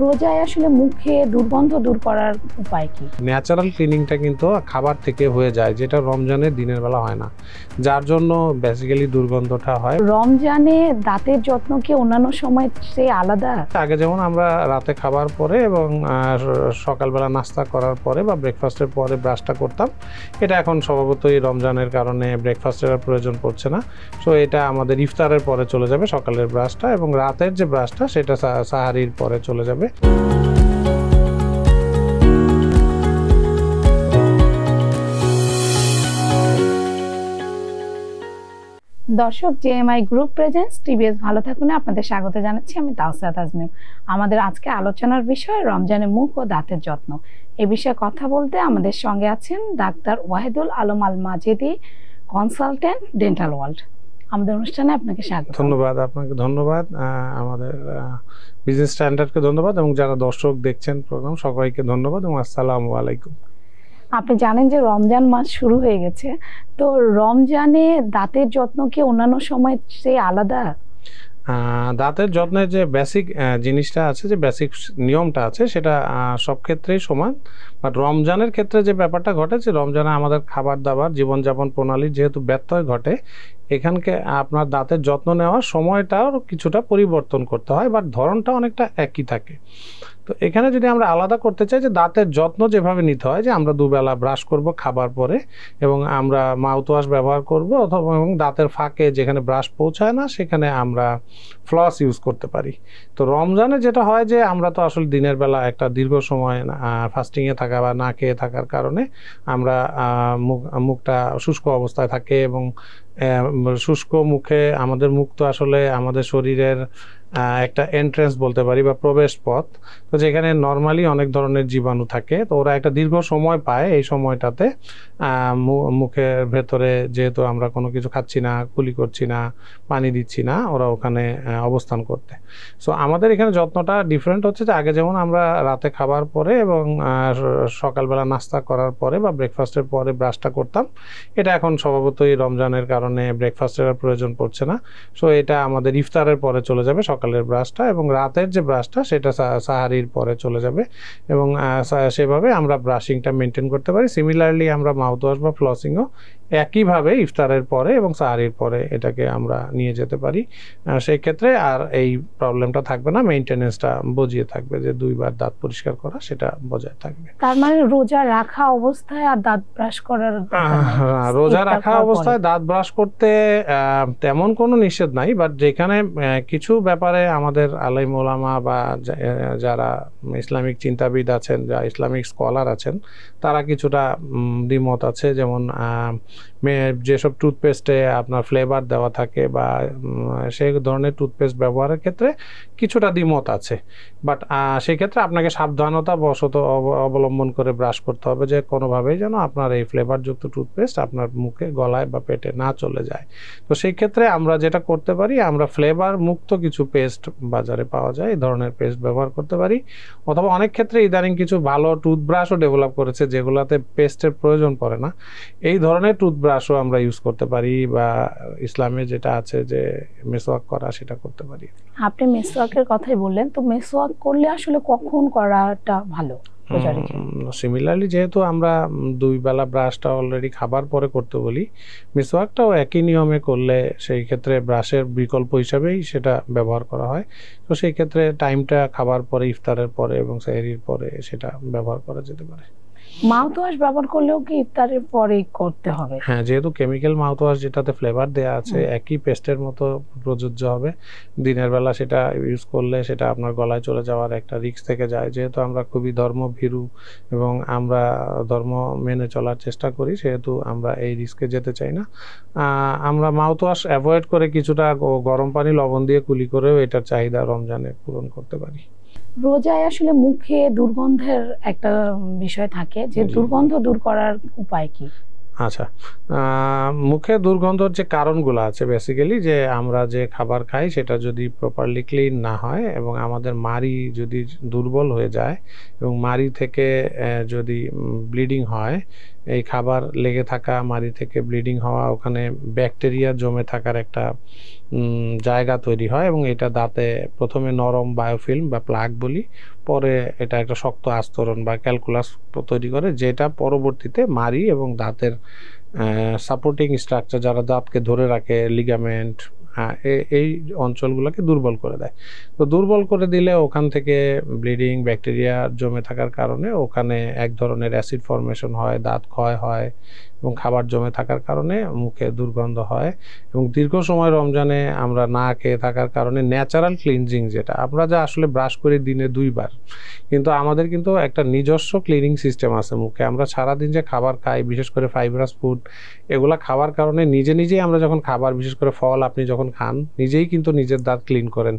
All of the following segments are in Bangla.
রোজায় আসলে মুখে দুর্গন্ধ দূর করার উপায় কি? ন্যাচারাল ক্লিনিংটা কিন্তু খাবার থেকে হয়ে যায়, যেটা রমজানের দিনের বেলা হয় না, যার জন্য বেসিক্যালি দুর্গন্ধটা হয়। রমজানে দাঁতের যত্ন কি অন্যান্য সময় চেয়ে আলাদা? আগে যেমন আমরা রাতে খাবার পরে এবং সকালবেলা নাস্তা করার পরে বা ব্রেকফাস্টের পরে ব্রাশটা করতাম, এটা এখন স্বভাবতই রমজানের কারণে ব্রেকফাস্টের আর প্রয়োজন পড়ছে না। সো এটা আমাদের ইফতারের পরে চলে যাবে সকালের ব্রাশটা, এবং রাতের যে ব্রাশটা সেটা সাহারির পরে চলে যাবে। দর্শক, জেএমআই গ্রুপ প্রেজেন্টস টিবিএস ভালো থাকুন আপনাদের স্বাগত জানাচ্ছি। আমি তাওসিয়া তাজমিম। আমাদের আজকে আলোচনার বিষয় রমজানে মুখ ও দাঁতের যত্ন। এই বিষয়ে কথা বলতে আমাদের সঙ্গে আছেন ডাক্তার ওয়াহিদুল আলম আল মাজেদি, কনসালটেন্ট, ডেন্টাল ওয়ার্ল্ড। আমাদের অনুষ্ঠানে আপনাকে স্বাগত। ধন্যবাদ, আপনাকে ধন্যবাদ, আমাদের বিজনেস স্ট্যান্ডার্ডকে ধন্যবাদ, এবং যারা দর্শক দেখছেন প্রোগ্রাম সবাইকে ধন্যবাদ এবং আসসালামু আলাইকুম। আপনি জানেন যে রমজান মাস শুরু হয়ে গেছে, তো রমজানে দাঁতের যত্ন কি অন্যান্য সময় চেয়ে আলাদা? দাঁতের যত্নের যে বেসিক জিনিসটা আছে, যে বেসিক নিয়মটা আছে, সেটা সব ক্ষেত্রেই সমান। বাট রমজানের ক্ষেত্রে যে ব্যাপারটা ঘটে, যে রমজানে আমাদের খাবার দাবার জীবনযাপন প্রণালীর যেহেতু ব্যত্যয় ঘটে, এখানকে আপনার দাঁতের যত্ন নেওয়ার সময়টাও কিছুটা পরিবর্তন করতে হয়, বাট ধরনটা অনেকটা একই থাকে। তো এখানে যদি আমরা আলাদা করতে চাই যে দাঁতের যত্ন যেভাবে নিতে হয়, যে আমরা দুবেলা ব্রাশ করব খাবার পরে, এবং আমরা মাউথওয়াশ ব্যবহার করব, অথবা এবং দাঁতের ফাঁকে যেখানে ব্রাশ পৌঁছায় না সেখানে আমরা ফ্লস ইউজ করতে পারি। তো রমজানে যেটা হয় যে আমরা তো আসলে দিনের বেলা একটা দীর্ঘ সময় ফাস্টিংয়ে থাকা বা না খেয়ে থাকার কারণে আমরা মুখটা শুষ্ক অবস্থায় থাকে, এবং শুষ্ক মুখে আমাদের মুখ তো আসলে আমাদের শরীরের একটা এন্ট্রেন্স বলতে পারি বা প্রবেশ পথ, তো যেখানে নর্মালি অনেক ধরনের জীবাণু থাকে। তো ওরা একটা দীর্ঘ সময় পায়, এই সময়টাতে মুখের ভেতরে যেহেতু আমরা কোনো কিছু খাচ্ছি না, কুলি করছি না, পানি দিচ্ছি না, ওরা ওখানে অবস্থান করতে। সো আমাদের এখানে যত্নটা ডিফারেন্ট হচ্ছে, যে আগে যেমন আমরা রাতে খাবার পরে এবং সকালবেলা নাস্তা করার পরে বা ব্রেকফাস্টের পরে ব্রাশটা করতাম, এটা এখন স্বভাবতই রমজানের কারণে ব্রেকফাস্টের আর প্রয়োজন পড়ছে না। সো এটা আমাদের ইফতারের পরে চলে যাবে সকালের ব্রাশটা, এবং রাতের যে ব্রাশটা সেটা সাহারির পরে চলে যাবে, এবং সেভাবে আমরা ব্রাশিংটা মেনটেন করতে পারি। সিমিলারলি আমরা মাউথওয়াশ বা ফ্লসিংও একইভাবে ইফতারের পরে এবং সাহারির পরে এটাকে আমরা নিয়ে যেতে পারি। সেই ক্ষেত্রে আর এই প্রবলেমটা থাকবে না, মেইনটেনেন্সটা বজিয়ে থাকবে, যে দুইবার দাঁত পরিষ্কার করা সেটা বজায় থাকবে। তার মানে রোজা রাখা অবস্থায় আর দাঁত ব্রাশ করার রোজা রাখা অবস্থায় দাঁত ব্রাশ করতে তেমন কোনো নিষেধ নাই, বাট যেখানে কিছু ব্যাপারে আমাদের আলেম ওলামা বা যারা ইসলামিক চিন্তাবিদ আছেন, যা ইসলামিক স্কলার আছেন, তারা কিছুটা দ্বিমত আছে। যেমন যেসব টুথপেস্টে আপনার ফ্লেভার দেওয়া থাকে বা সেই ধরনের টুথপেস্ট ব্যবহারের ক্ষেত্রে কিছুটা দ্বিমত আছে, বাট সেই ক্ষেত্রে আপনাকে সাবধানতা বশত অবলম্বন করে ব্রাশ করতে হবে, যে কোনোভাবেই যেন আপনার এই ফ্লেভারযুক্ত টুথপেস্ট আপনার মুখে, গলায় বা পেটে না চলে যায়। তো সেই ক্ষেত্রে আমরা যেটা করতে পারি, আমরা ফ্লেভার মুক্ত কিছু পেস্ট বাজারে পাওয়া যায়, এই ধরনের পেস্ট ব্যবহার করতে পারি। অথবা অনেক ক্ষেত্রে ইদানিং কিছু ভালো টুথব্রাশও ডেভেলপ করেছে, যেগুলোতে পেস্টের প্রয়োজন পড়ে না। এই ধরনের টুথব্রাশও আমরা ইউজ করতে পারি, বা ইসলামে যেটা আছে যে মেসওয়াক করা, সেটা করতে পারি। আপনি মেসওয়াকের কথাই বললেন, তো মেসওয়াক করলে আসলে কখন করাটা ভালো? সিমিলারলি যেহেতু আমরা দুই বেলা ব্রাশটা অলরেডি খাবার পরে করতে বলি, মিসওয়াকটাও একই নিয়মে করলে সেই ক্ষেত্রে ব্রাশের বিকল্প হিসাবেই সেটা ব্যবহার করা হয়। তো সেই ক্ষেত্রে টাইমটা খাবার পরে, ইফতারের পরে এবং সেহরির পরে সেটা ব্যবহার করা যেতে পারে। মাউথওয়াশ ব্যবহার করলেও কি ইফতারের পরে করতে হবে? হ্যাঁ, যেহেতু কেমিক্যাল মাউথওয়াশ যেটাতে ফ্লেভার দেওয়া আছে, একই পেস্টের মতো প্রযোজ্য হবে। দিনের বেলা সেটা ইউজ করলে সেটা আপনার গলায় চলে যাওয়ার একটা রিস্ক থেকে যায়। যেহেতু আমরা খুবই ধর্মভীরু এবং আমরা ধর্ম মেনে চলার চেষ্টা করি, সেহেতু আমরা এই রিস্কে যেতে চাই না। আমরা মাউথওয়াশ অ্যাভয়েড করে কিছুটা গরম পানি লবণ দিয়ে কুলি করেও এটার চাহিদা রমজানে পূরণ করতে পারি। রোজায় আসলে মুখে দুর্গন্ধের একটা বিষয় থাকে, যে দুর্গন্ধ দূর করার উপায় কি? আচ্ছা, মুখে দুর্গন্ধর যে কারণগুলো আছে, বেসিক্যালি যে আমরা যে খাবার খাই সেটা যদি প্রপারলি ক্লিন না হয় এবং আমাদের মাড়ি যদি দুর্বল হয়ে যায় এবং মাড়ি থেকে যদি ব্লিডিং হয়, এই খাবার লেগে থাকা, মাড়ি থেকে ব্লিডিং হওয়া, ওখানে ব্যাকটেরিয়া জমে থাকার একটা জায়গা তৈরি হয় এবং এটা দাঁতে প্রথমে নরম বায়োফিল্ম বা প্লাক বলি, পরে এটা একটা শক্ত আস্তরণ বা ক্যালকুলাস তৈরি করে, যেটা পরবর্তীতে মাড়ি এবং দাঁতের সাপোর্টিং স্ট্রাকচার যারা দাঁতকে ধরে রাখে, লিগামেন্ট, এই অঞ্চলগুলোকে দুর্বল করে দেয়। তো দুর্বল করে দিলে ওখান থেকে ব্লিডিং, ব্যাকটেরিয়া জমে থাকার কারণে ওখানে এক ধরনের অ্যাসিড ফর্মেশন হয়, দাঁত ক্ষয় হয় এবং খাবার জমে থাকার কারণে মুখে দুর্গন্ধ হয়। এবং দীর্ঘ সময় রমজানে আমরা না খেয়ে থাকার কারণে ন্যাচারাল ক্লিনজিং, যেটা আমরা যা আসলে ব্রাশ করি দিনে 2 বার, কিন্তু আমাদের কিন্তু একটা নিজস্ব ক্লিনিং সিস্টেম আছে মুখে। আমরা সারাদিন যে খাবার খাই, বিশেষ করে ফাইবারাস ফুড, এগুলা খাওয়ার কারণে নিজেই আমরা যখন খাবার, বিশেষ করে ফল আপনি যখন খান, নিজেই কিন্তু নিজের দাঁত ক্লিন করেন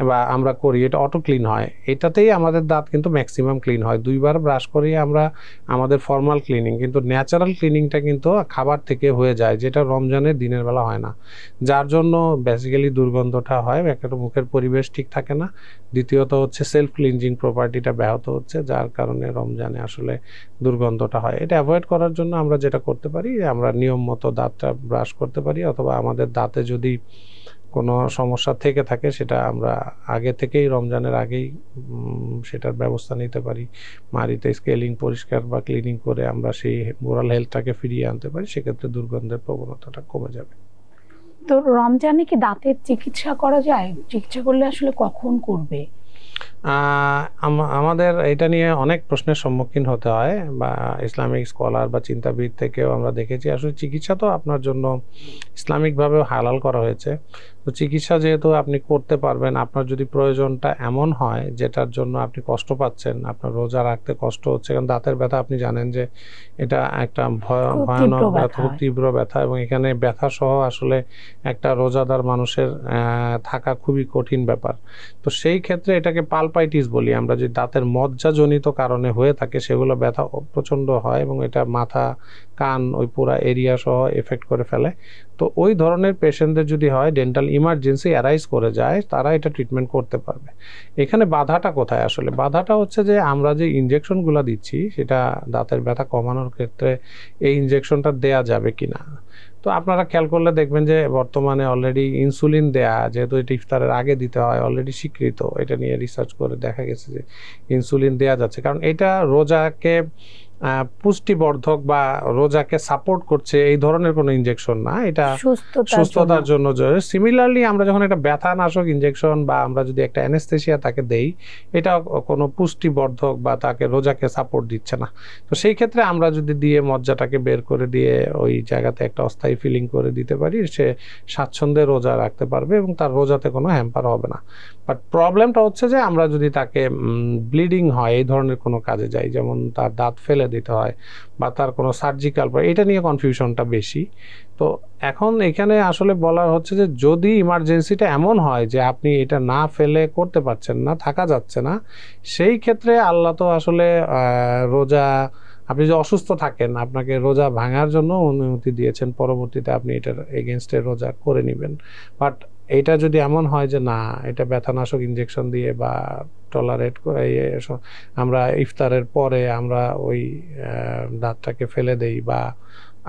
বা আমরা করি, এটা অটো ক্লিন হয়। এটাতেই আমাদের দাঁত কিন্তু ম্যাক্সিমাম ক্লিন হয়। 2 বার ব্রাশ করি আমরা আমাদের ফর্মাল ক্লিনিং, কিন্তু ন্যাচারাল ক্লিনিংটা কিন্তু খাবার থেকে হয়ে যায়, যেটা রমজানের দিনের বেলা হয় না, যার জন্য বেসিক্যালি দুর্গন্ধটা হয়। একটা মুখের পরিবেশ ঠিক থাকে না, দ্বিতীয়ত হচ্ছে সেলফ ক্লিনজিং প্রপার্টিটা ব্যাহত হচ্ছে, যার কারণে রমজানে আসলে দুর্গন্ধটা হয়। এটা অ্যাভয়েড করার জন্য আমরা যেটা করতে পারি, আমরা নিয়ম মতো দাঁতটা ব্রাশ করতে পারি, অথবা আমাদের দাঁতে যদি কোনো সমস্যা থেকে থাকে সেটা আমরা আগে থেকেই, রমজানের আগেই সেটার ব্যবস্থা নিতে পারি। মাড়িতে স্কেলিং পরিষ্কার বা ক্লিনিং করে আমরা সেই মোরাল হেলথটাকে ফিরিয়ে আনতে পারি, সেক্ষেত্রে দুর্গন্ধের প্রবণতাটা কমে যাবে। তো রমজানে কি দাঁতের চিকিৎসা করা যায়? চিকিৎসা করলে আসলে কখন করবে? আমাদের এটা নিয়ে অনেক প্রশ্নের সম্মুখীন হতে হয়, বা ইসলামিক স্কলার বা চিন্তাবিদ থেকেও আমরা দেখেছি। আসলে চিকিৎসা তো আপনার জন্য ইসলামিকভাবেও হালাল করা হয়েছে। তো চিকিৎসা যেহেতু আপনি করতে পারবেন, আপনার যদি প্রয়োজনটা এমন হয় যেটার জন্য আপনি কষ্ট পাচ্ছেন, আপনার রোজা রাখতে কষ্ট হচ্ছে, কারণ দাঁতের ব্যথা আপনি জানেন যে এটা একটা ভয়ানক ব্যথা, খুব তীব্র ব্যথা, এবং এখানে ব্যথা সহ আসলে একটা রোজাদার মানুষের থাকা খুবই কঠিন ব্যাপার। তো সেই ক্ষেত্রে এটাকে পালপাইটিস বলি আমরা, যে দাঁতের মজ্জাজনিত কারণে হয়ে থাকে, সেগুলো ব্যথা প্রচণ্ড হয় এবং এটা মাথা, কান, ওই পুরা এরিয়া সহ এফেক্ট করে ফেলে। তো ওই ধরনের পেশেন্টদের যদি হয়, ডেন্টাল ইমার্জেন্সি অ্যারাইজ করে যায়, তারা এটা ট্রিটমেন্ট করতে পারবে। এখানে বাধাটা কোথায়? আসলে বাধাটা হচ্ছে যে আমরা যে ইনজেকশনগুলো দিচ্ছি, সেটা দাঁতের ব্যথা কমানোর ক্ষেত্রে এই ইনজেকশনটা দেয়া যাবে কিনা। তো আপনারা খেয়াল করলে দেখবেন যে বর্তমানে অলরেডি ইনসুলিন দেয়া, যেহেতু এটা ইফতারের আগে দিতে হয়, অলরেডি স্বীকৃত। এটা নিয়ে রিসার্চ করে দেখা গেছে যে ইনসুলিন দেয়া যাচ্ছে, কারণ এটা রোজাকে পুষ্টিবর্ধক বা রোজাকে সাপোর্ট করছে এই ধরনের কোনো ইনজেকশন না, এটা সুস্থতার জন্য। সিমিলারলি আমরা যখন একটা ব্যথানাশক ইনজেকশন বা আমরা যদি একটা অ্যানেস্থেসিয়া তাকে দেই, এটা কোনো পুষ্টিবর্ধক বা তাকে রোজাকে সাপোর্ট দিচ্ছে না। তো সেই ক্ষেত্রে আমরা যদি দিয়ে মজ্জাটাকে বের করে দিয়ে ওই জায়গাতে একটা অস্থায়ী ফিলিং করে দিতে পারি, সে স্বাচ্ছন্দ্যে রোজা রাখতে পারবে এবং তার রোজাতে কোনো হ্যাম্পার হবে না। বাট প্রবলেমটা হচ্ছে যে আমরা যদি তাকে ব্লিডিং হয় এই ধরনের কোনো কাজে যাই, যেমন তার দাঁত ফেলে দিতে হয় বা তার কোনো সার্জিক্যাল, এটা নিয়ে কনফিউশনটা বেশি। তো এখন এখানে আসলে বলা হচ্ছে যে যদি ইমার্জেন্সিটা এমন হয় যে আপনি এটা না ফেলে করতে পারছেন না, থাকা যাচ্ছে না, সেই ক্ষেত্রে আল্লাহ তো আসলে রোজা, আপনি যে অসুস্থ থাকেন, আপনাকে রোজা ভাঙার জন্য অনুমতি দিয়েছেন, পরবর্তীতে আপনি এটার এগেনস্টে রোজা করে নেবেন। বাট এটা যদি এমন হয় যে না, এটা ব্যথানাশক ইনজেকশন দিয়ে বা টলারেট করে আমরা ইফতারের পরে আমরা ওই দাঁতটাকে ফেলে দেই বা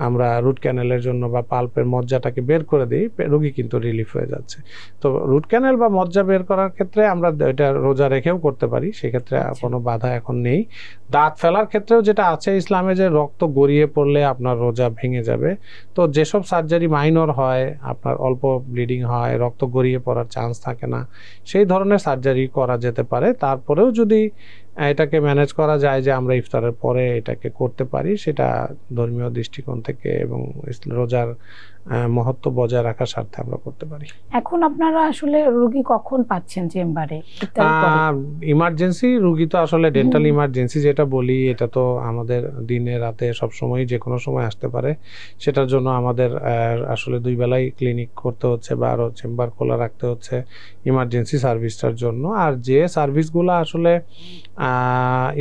আমরা রুট ক্যানেলের জন্য বা পাল্পের মজ্জাটাকে বের করে দিই, রোগী কিন্তু রিলিফ হয়ে যাচ্ছে। তো রুট ক্যানেল বা মজ্জা বের করার ক্ষেত্রে আমরা এটা রোজা রেখেও করতে পারি, সেক্ষেত্রে কোনো বাধা এখন নেই। দাঁত ফেলার ক্ষেত্রেও যেটা আছে ইসলামে, যে রক্ত গড়িয়ে পড়লে আপনার রোজা ভেঙে যাবে। তো যেসব সার্জারি মাইনর হয়, আপনার অল্প ব্লিডিং হয়, রক্ত গড়িয়ে পড়ার চান্স থাকে না, সেই ধরনের সার্জারি করা যেতে পারে। তারপরেও যদি এটাকে ম্যানেজ করা যায় যে আমরা ইফতারের পরে এটাকে করতে পারি, সেটা ধর্মীয় দৃষ্টিকোণ থেকে এবং রোজার মহত্ব বজায় রাখার স্বার্থে আমরা করতে পারি। এখন আপনারা আসলে রোগী কখন পাচ্ছেন চেম্বারে? ইমার্জেন্সি রোগী তো আসলে ডেন্টাল ইমার্জেন্সি যেটা বলি, এটা তো আমাদের দিনে রাতে সব সময় যে কোনো সময় আসতে পারে। সেটার জন্য আমাদের আসলে 2 বেলাই ক্লিনিক করতে হচ্ছে বা আরও চেম্বার খোলা রাখতে হচ্ছে ইমার্জেন্সি সার্ভিসটার জন্য। আর যে সার্ভিসগুলো আসলে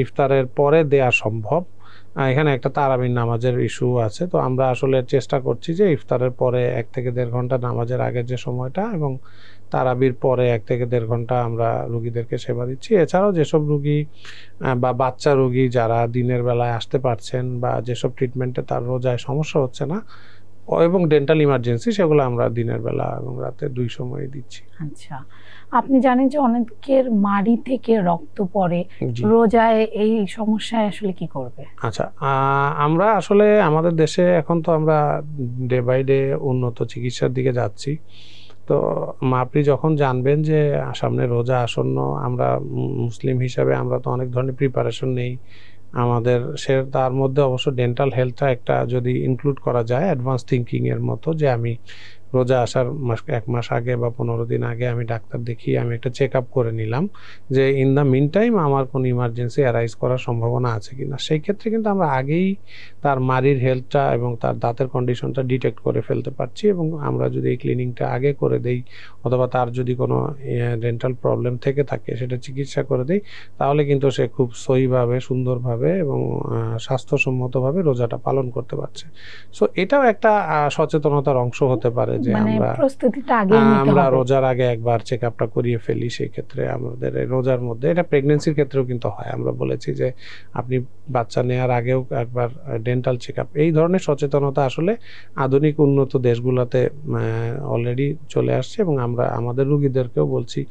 ইফতারের পরে দেয়া সম্ভব, এখানে একটা তারাবির নামাজের ইস্যু আছে। তো আমরা আসলে চেষ্টা করছি যে ইফতারের পরে 1 থেকে 1.5 ঘন্টা, নামাজের আগের যে সময়টা এবং তারাবির পরে 1 থেকে 1.5 ঘন্টা আমরা রুগীদেরকে সেবা দিচ্ছি। এছাড়াও যেসব রুগী বা বাচ্চা রুগী যারা দিনের বেলায় আসতে পারছেন বা যেসব ট্রিটমেন্টে তার রোজায় সমস্যা হচ্ছে না, এবং ডেন্টাল ইমার্জেন্সি সেগুলো আমরা দিনের বেলা এবং রাতে 2 সময় দিচ্ছি। আচ্ছা, আপনি জানেন যে অনেকের মাড়ি থেকে রক্ত পড়ে, জি। রোজায় এই সমস্যায় আসলে কি করবে? আচ্ছা, আমরা আসলে আমাদের দেশে এখন তো আমরা ডে বাই ডে উন্নত চিকিৎসার দিকে যাচ্ছি। তো আপনি যখন জানবেন যে সামনে রোজা আসন্ন, আমরা মুসলিম হিসাবে আমরা তো অনেক ধরনের প্রিপারেশন নেই আমাদের, তার মধ্যে অবশ্য ডেন্টাল হেলথটা একটা যদি ইনক্লুড করা যায় অ্যাডভান্স থিঙ্কিং এর মতো, যে আমি রোজা আসার 1 মাস আগে বা 15 দিন আগে আমি ডাক্তার দেখিয়ে আমি একটা চেক আপ করে নিলাম যে ইন দ্য মিন টাইম আমার কোনো ইমার্জেন্সি অ্যারাইজ করার সম্ভাবনা আছে কিনা। সেই ক্ষেত্রে কিন্তু আমরা আগেই তার মাড়ির হেলথটা এবং তার দাঁতের কন্ডিশনটা ডিটেক্ট করে ফেলতে পারছি, এবং আমরা যদি এই ক্লিনিংটা আগে করে দেই অথবা তার যদি কোনো ডেন্টাল প্রবলেম থেকে থাকে সেটা চিকিৎসা করে দেই, তাহলে কিন্তু সে খুব সহিভাবে, সুন্দরভাবে এবং স্বাস্থ্যসম্মতভাবে রোজাটা পালন করতে পারছে। সো এটাও একটা সচেতনতার অংশ হতে পারে যে মানে আমরা প্রস্তুতিটা আগে নিতে আমরা হবে। রোজার আগে একবার চেক আপটা করিয়ে ফেলি। সেই ক্ষেত্রে আমাদের এই রোজার মধ্যে, এটা প্রেগনেন্সির ক্ষেত্রেও কিন্তু হয়, আমরা বলেছি যে আপনি বাচ্চা নেওয়ার আগেও একবার ডেন্টাল চেক আপ। এই ধরনের সচেতনতা আসলে আধুনিক উন্নত দেশগুলোতে অলরেডি চলে আসছে, এবং আমরা আমাদের রুগীদেরকেও বলছি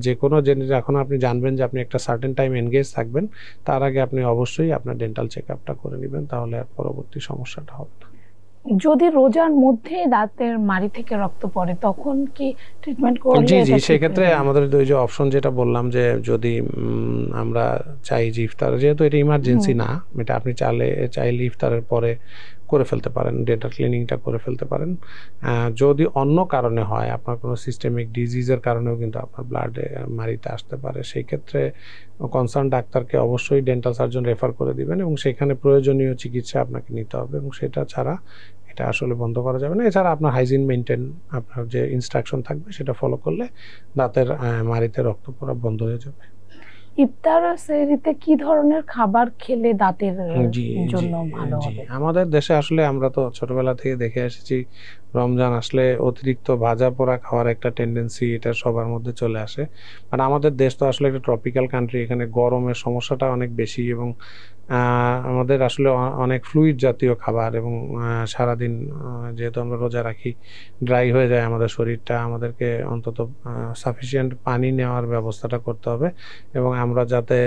যে কোনো জিনিস এখন আপনি জানবেন যে আপনি একটা সার্টেন টাইম এনগেজ থাকবেন, তার আগে আপনি অবশ্যই আপনার ডেন্টাল চেক আপটা করে নেবেন, তাহলে আর পরবর্তী সমস্যাটা হবে না। যদি রোজার মধ্যে দাঁতের মাড়ি থেকে রক্ত পড়ে তখন কি ট্রিটমেন্ট করলে? জি জি, এটা ঠিক সেই ক্ষেত্রে হয়ে যাবে? আমাদের ওই যে অপশন যেটা বললাম, যে যদি আমরা চাই যে ইফতার, যেহেতু এটা ইমার্জেন্সি না, এটা আপনি চাইলে ইফতারের পরে করে ফেলতে পারেন, ডেন্টাল ক্লিনিংটা করে ফেলতে পারেন। যদি অন্য কারণে হয়, আপনার কোনো সিস্টেমিক ডিজিজের কারণেও কিন্তু আপনার ব্লাডে মাড়িতে আসতে পারে, সেই ক্ষেত্রে কনসার্ন ডাক্তারকে অবশ্যই ডেন্টাল সার্জন রেফার করে দিবেন, এবং সেখানে প্রয়োজনীয় চিকিৎসা আপনাকে নিতে হবে, এবং সেটা ছাড়া এটা আসলে বন্ধ করা যাবে না। এছাড়া আপনার হাইজিন মেনটেন, আপনার যে ইনস্ট্রাকশন থাকবে সেটা ফলো করলে দাঁতের মাড়িতে রক্ত পড়া বন্ধ হয়ে যাবে। ইফতার আর সেহরিতে কি ধরনের খাবার খেলে দাঁতের জি জন্য ভালো জি, হবে? আমাদের দেশে আসলে আমরা তো ছোটবেলা থেকে দেখে এসেছি, রমজান আসলে অতিরিক্ত ভাজা পোড়া খাওয়ার একটা টেন্ডেন্সি এটা সবার মধ্যে চলে আসে। মানে আমাদের দেশ তো আসলে একটা ট্রপিক্যাল কান্ট্রি, এখানে গরমের সমস্যাটা অনেক বেশি, এবং আমাদের আসলে অনেক ফ্লুইড জাতীয় খাবার, এবং সারাদিন যেহেতু আমরা রোজা রাখি, ড্রাই হয়ে যায় আমাদের শরীরটা, আমাদেরকে অন্তত সাফিসিয়েন্ট পানি নেওয়ার ব্যবস্থাটা করতে হবে, এবং আমরা যাতে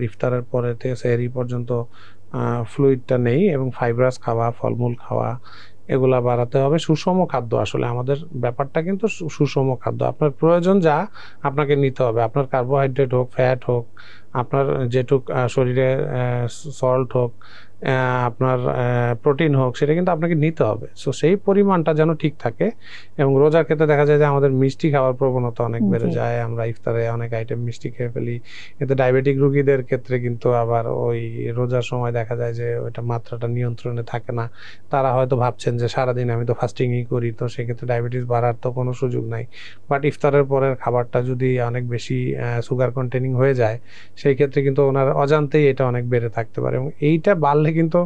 ইফতারের পরে থেকে সেহরি পর্যন্ত ফ্লুইডটা নেই, এবং ফাইব্রাস খাওয়া, ফলমূল খাওয়া, এগুলা বাড়াতে হবে। সুষম খাদ্য, আসলে আমাদের ব্যাপারটা কিন্তু সুষম খাদ্য, আপনার প্রয়োজন যা আপনাকে নিতে হবে, আপনার কার্বোহাইড্রেট হোক, ফ্যাট হোক, আপনার যেটুক শরীরে সল্ট হোক, আপনার প্রোটিন হোক, সেটা কিন্তু আপনাকে নিতে হবে। সো সেই পরিমাণটা যেন ঠিক থাকে। এবং রোজার ক্ষেত্রে দেখা যায় যে আমাদের মিষ্টি খাওয়ার প্রবণতা অনেক বেড়ে যায়, আমরা ইফতারে অনেক আইটেম মিষ্টি খেয়ে ফেলি, এতে ডায়াবেটিক রোগীদের ক্ষেত্রে কিন্তু আবার ওই রোজার সময় দেখা যায় যে ওইটা মাত্রাটা নিয়ন্ত্রণে থাকে না। তারা হয়তো ভাবছেন যে সারাদিন আমি তো ফাস্টিংই করি, তো সেক্ষেত্রে ডায়াবেটিস বাড়ার তো কোনো সুযোগ নাই। বাট ইফতারের পরের খাবারটা যদি অনেক বেশি সুগার কন্টেনিং হয়ে যায়, সেই ক্ষেত্রে কিন্তু ওনার অজান্তেই এটা অনেক বেড়ে থাকতে পারে, এবং এইটা বাড়লে কিন্তু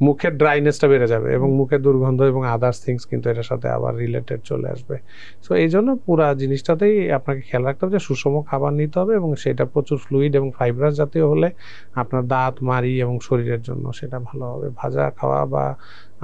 মুখের ড্রাইনেসটা বেড়ে যাবে, এবং মুখের দুর্গন্ধ এবং আদার্স থিংস কিন্তু এটার সাথে আবার রিলেটেড চলে আসবে। সো এই জন্য পুরা জিনিসটাতেই আপনাকে খেয়াল রাখতে হবে যে সুষম খাবার নিতে হবে, এবং সেটা প্রচুর ফ্লুইড এবং ফাইব্রাস জাতীয় হলে আপনার দাঁত, মাড়ি এবং শরীরের জন্য সেটা ভালো হবে। ভাজা খাওয়া বা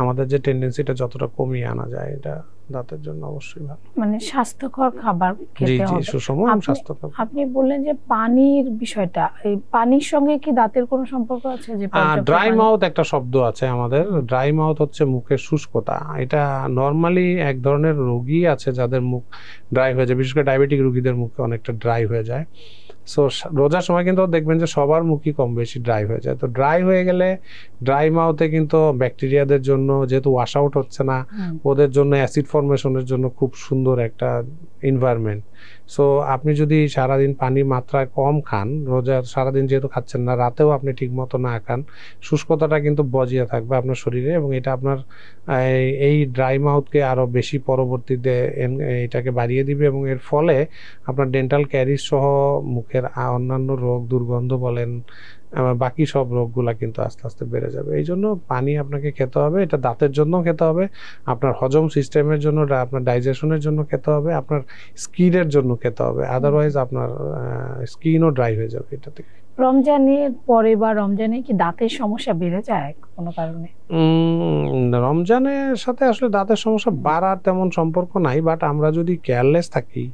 আমাদের যে টেন্ডেন্সিটা যতটা কমিয়ে আনা যায়, এটা দাঁতের জন্য অবশ্যই ভালো। মানে স্বাস্থ্যকর খাবার জি খেতে জি, হবে। সুষম এবং স্বাস্থ্যকর। আপনি বললেন যে পানির বিষয়টা, এই পানির সঙ্গে কি দাঁতের কোনো সম্পর্ক আছে? যে পর্যাপ্ত ড্রাই পানি? মাউথ একটা শব্দ আছে আমাদের। ড্রাই মাউথ হচ্ছে মুখের শুষ্কতা। এটা নর্মালি এক ধরনের রোগী আছে যাদের মুখ ড্রাই হয়ে যায়, বিশেষ করে ডায়াবেটিক রোগীদের মুখে অনেকটা ড্রাই হয়ে যায়। সো রোজার সময় কিন্তু দেখবেন যে সবার মুখই কম বেশি ড্রাই হয়ে যায়। তো ড্রাই হয়ে গেলে ড্রাই মাউথে কিন্তু ব্যাকটেরিয়াদের জন্য, যেহেতু ওয়াশ আউট হচ্ছে না, ওদের জন্য অ্যাসিড ফর্মেশনের জন্য খুব সুন্দর একটা এনভায়রনমেন্ট। সো আপনি যদি সারাদিন পানির মাত্রা কম খান, রোজার সারাদিন যেহেতু খাচ্ছেন না, রাতেও আপনি ঠিক মতো না খান, শুষ্কতাটা কিন্তু বজিয়ে থাকবে আপনার শরীরে, এবং এটা আপনার এই ড্রাই মাউথকে আরও বেশি পরবর্তীতে এটাকে বাড়িয়ে দিবে, এবং এর ফলে আপনার ডেন্টাল ক্যারিজ সহ মুখের অন্যান্য রোগ, দুর্গন্ধ বলেন, বাকি সব রোগগুলা কিন্তু আস্তে আস্তে বেড়ে যাবে। এই জন্য পানি আপনাকে খেতে হবে, এটা দাঁতের জন্য খেতে হবে, আপনার হজম সিস্টেমের জন্য, আপনার ডাইজেশনের জন্য খেতে হবে, আপনার স্কিনের জন্য খেতে হবে, আদারওয়াইজ আপনার স্কিনও ড্রাই হয়ে যাবে এটা থেকে। রমজানের পরে বা রমজানে কি দাঁতের সমস্যা বেড়ে যায় কোনো কারণে? রমজানের সাথে আসলে দাঁতের সমস্যা বাড়ার তেমন সম্পর্ক নাই, বাট আমরা যদি কেয়ারলেস থাকি,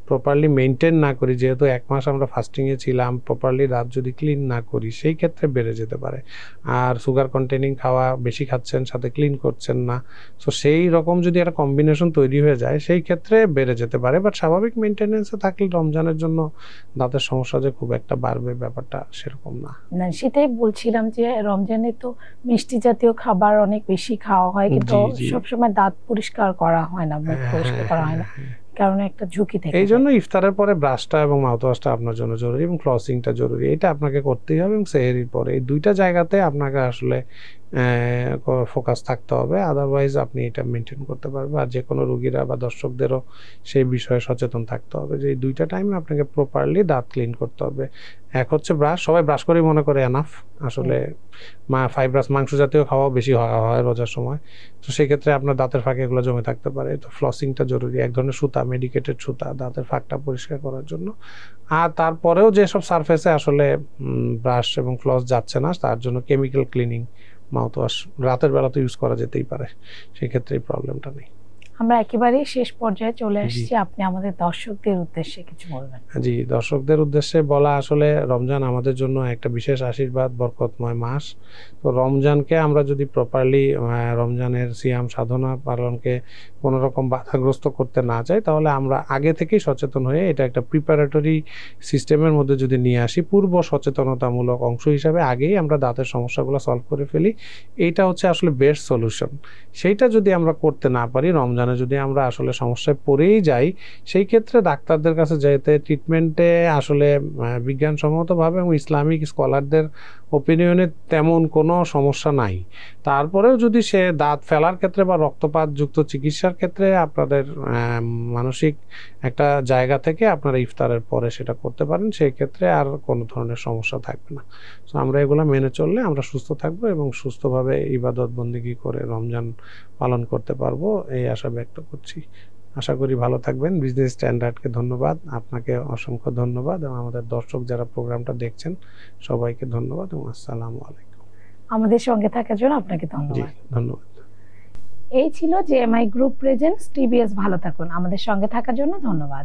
প্রপারলি মেনটেন না করি, যেহেতু 1 মাস আমরা ফাস্টিংয়ে ছিলাম, প্রপারলি দাঁত যদি ক্লিন না করি, সেই ক্ষেত্রে বেড়ে যেতে পারে। আর সুগার কন্টেনিং খাওয়া বেশি খাচ্ছেন, সাথে ক্লিন করছেন না, সো সেই রকম যদি একটা কম্বিনেশন তৈরি হয়ে যায়, সেই ক্ষেত্রে বেড়ে যেতে পারে। বাট স্বাভাবিক মেনটেনেন্সে থাকলে রমজানের জন্য দাঁতের সমস্যা যে খুব একটা বাড়বে ব্যাপারটা সেরকম না। না, সেটাই বলছিলাম যে রমজানে তো মিষ্টি জাতীয় খাবার অনেক বেশি খাওয়া হয়, কিন্তু সবসময় দাঁত পরিষ্কার করা হয় না, মুখ পরিষ্কার করা হয় না, কারণে একটা ঝুঁকি থাকে। এই জন্য ইফতারের পরে ব্রাশটা এবং মাউথওয়াশটা আপনার জন্য জরুরি, এবং ফ্লসিংটা জরুরি, এটা আপনাকে করতেই হবে। এবং সেহরির পরে এই 2টা জায়গাতে আপনাকে আসলে ফোকাস থাকতে হবে, আদারওয়াইজ আপনি এটা মেনটেন করতে পারবেন। আর যে কোনো রোগীরা বা দর্শকদেরও সেই বিষয়ে সচেতন থাকতে হবে যে এই 2টা টাইমে আপনাকে প্রপারলি দাঁত ক্লিন করতে হবে। এক হচ্ছে ব্রাশ, সবাই ব্রাশ করেই মনে করে এনাফ, আসলে ফাইব্রাস মাংস জাতীয় খাওয়াও বেশি হয় রোজার সময়, তো সেক্ষেত্রে আপনার দাঁতের ফাঁকে এগুলো জমে থাকতে পারে। তো ফ্লসিংটা জরুরি, এক ধরনের সুতা, মেডিকেটেড সুতা, দাঁতের ফাঁকটা পরিষ্কার করার জন্য। আর তারপরেও যেসব সারফেসে আসলে ব্রাশ এবং ফ্লস যাচ্ছে না, তার জন্য কেমিক্যাল ক্লিনিং মাউথওয়াশ রাতের বেলা তো ইউজ করা যেতেই পারে, সেক্ষেত্রে এই প্রবলেমটা নেই। আমরা একেবারেই শেষ পর্যায়ে চলে আসছি, আপনি আমাদের দর্শকদের উদ্দেশ্যে কিছু বলবেন? জি, দর্শকদের উদ্দেশ্যে বলা, আসলে রমজান আমাদের জন্য একটা বিশেষ আশীর্বাদ, বরকতময় মাস। তো রমজানকে আমরা যদি প্রপারলি রমজানের সিয়াম সাধনা পালনকে কোনো রকম বাধাগ্রস্ত করতে না চাই, তাহলে আমরা আগে থেকেই সচেতন হয়ে এটা একটা প্রিপারেটরি সিস্টেমের মধ্যে যদি নিয়ে আসি, পূর্ব সচেতনতামূলক অংশ হিসাবে আগেই আমরা দাঁতের সমস্যাগুলো সলভ করে ফেলি, এইটা হচ্ছে আসলে বেস্ট সলিউশন। সেইটা যদি আমরা করতে না পারি, রমজানে যদি আমরা আসলে সমস্যায় পড়েই যাই, সেই ক্ষেত্রে ডাক্তারদের কাছে যেতে ট্রিটমেন্টে আসলে বিজ্ঞানসম্মতভাবে এবং ইসলামিক স্কলারদের ওপিনিয়নে তেমন কোনো সমস্যা নাই। তারপরেও যদি সে দাঁত ফেলার ক্ষেত্রে বা রক্তপাতযুক্ত চিকিৎসার ক্ষেত্রে আপনাদের মানসিক একটা জায়গা থেকে আপনারা ইফতারের পরে সেটা করতে পারেন, সেই ক্ষেত্রে আর কোনো ধরনের সমস্যা থাকবে না। তো আমরা এগুলো মেনে চললে আমরা সুস্থ থাকবো এবং সুস্থভাবে ইবাদত বন্দেগী করে রমজান পালন করতে পারবো, এই আশা ব্যক্ত করছি। আশা করি ভালো থাকবেন। বিজনেস স্ট্যান্ডার্ডকে ধন্যবাদ, আপনাকে অসংখ্য ধন্যবাদ, এবং আমাদের দর্শক যারা প্রোগ্রামটা দেখছেন সবাইকে ধন্যবাদ, এবং আসসালামু আলাইকুম। আমাদের সঙ্গে থাকার জন্য আপনাকে ধন্যবাদ। ধন্যবাদ। এই ছিল জেএমআই গ্রুপ প্রেজেন্টস টিবিএস ভালো থাকুন। আমাদের সঙ্গে থাকার জন্য ধন্যবাদ।